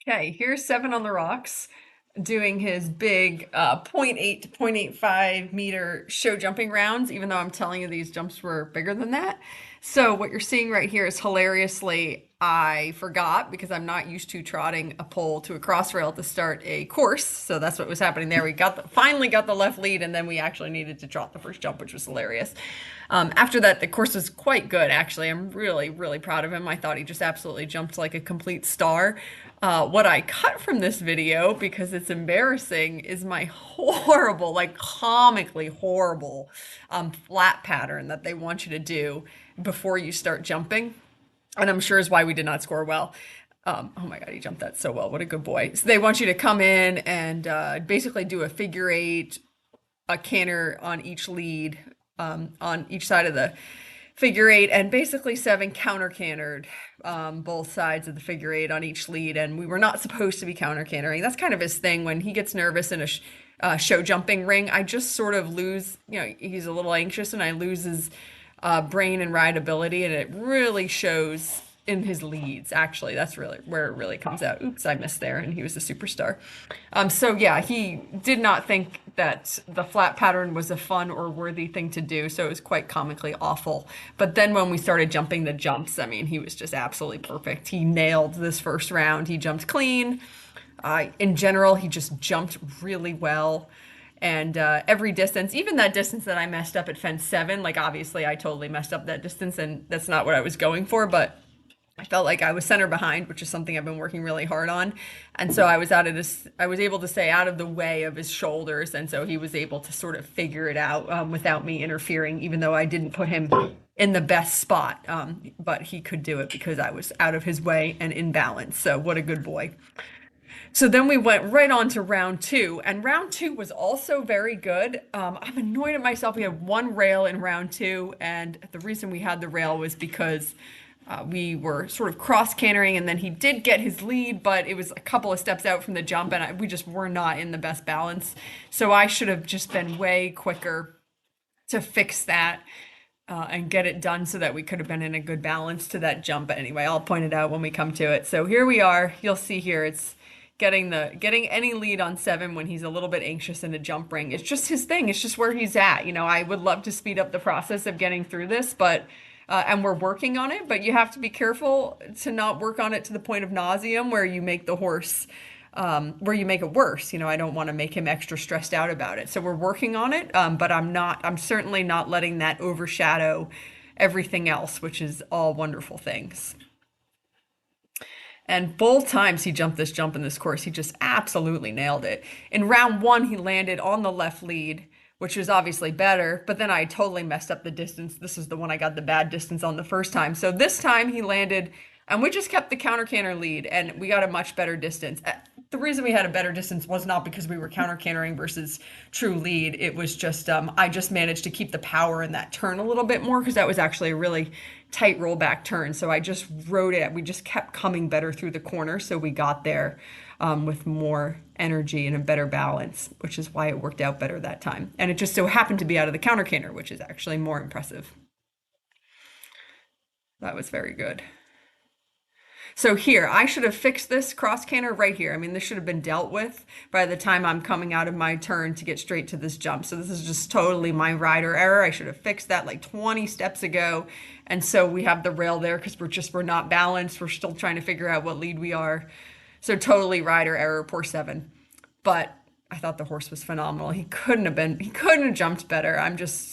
Okay, here's Seven on the Rocks doing his big point 0.8 to 0.85 meter show jumping rounds, even though I'm telling you these jumps were bigger than that. So what you're seeing right here is hilariously, I forgot because I'm not used to trotting a pole to a cross rail to start a course. So that's what was happening there. We finally got the left lead, and then we actually needed to trot the first jump, which was hilarious. After that, the course was quite good, actually. I'm really, really proud of him. I thought he just absolutely jumped like a complete star. What I cut from this video, because it's embarrassing, is my horrible, like comically horrible flat pattern that they want you to do before you start jumping. And I'm sure is why we did not score well. Oh my God, he jumped that so well. What a good boy. So they want you to come in and basically do a figure eight, a canter on each lead, on each side of the figure eight, and basically Seven counter cantered both sides of the figure eight on each lead. And we were not supposed to be counter cantering. That's kind of his thing. When he gets nervous in a show jumping ring, I just sort of lose, he's a little anxious and I lose his brain and rideability, and it really shows in his leads. Actually, that's really where it really comes out. Oops, I missed there, and he was a superstar. So yeah, he did not think that the flat pattern was a fun or worthy thing to do, so it was quite comically awful. But then when we started jumping the jumps, I mean, he was just absolutely perfect. He nailed this first round. He jumped clean. In general, he just jumped really well. And every distance, even that distance that I messed up at fence 7, like obviously I totally messed up that distance, and that's not what I was going for, but I felt like I was center behind, which is something I've been working really hard on. And so I was able to stay out of the way of his shoulders. And so he was able to sort of figure it out without me interfering, even though I didn't put him in the best spot. But he could do it because I was out of his way and in balance. So what a good boy. So then we went right on to round 2, and round 2 was also very good. I'm annoyed at myself. We had one rail in round 2, and the reason we had the rail was because we were sort of cross cantering, and then he did get his lead, but it was a couple of steps out from the jump, and we just were not in the best balance. So I should have just been way quicker to fix that. And get it done so that we could have been in a good balance to that jump. But anyway, I'll point it out when we come to it. So here we are. You'll see here it's getting any lead on 7 when he's a little bit anxious in a jump ring. It's just his thing. It's just where he's at. I would love to speed up the process of getting through this, but and we're working on it, but you have to be careful to not work on it to the point of nauseum where you make the horse where you make it worse. I don't want to make him extra stressed out about it. So we're working on it, but I'm certainly not letting that overshadow everything else, which is all wonderful things. And both times he jumped this jump in this course, he just absolutely nailed it. In round 1, he landed on the left lead, which was obviously better, but then I totally messed up the distance. This is the one I got the bad distance on the first time. So this time he landed, and we just kept the counter canter lead, and we got a much better distance. The reason we had a better distance was not because we were counter cantering versus true lead. It was just I just managed to keep the power in that turn a little bit more, because that was actually a really tight rollback turn. So I just rode it. We just kept coming better through the corner, so we got there with more energy and a better balance, which is why it worked out better that time. And it just so happened to be out of the counter canter, which is actually more impressive. That was very good. So here, I should have fixed this cross canter right here. I mean, this should have been dealt with by the time I'm coming out of my turn to get straight to this jump. So this is just totally my rider error. I should have fixed that like 20 steps ago. And so we have the rail there because we're not balanced. We're still trying to figure out what lead we are. So totally rider error, poor 7. But I thought the horse was phenomenal. He couldn't have jumped better. I'm just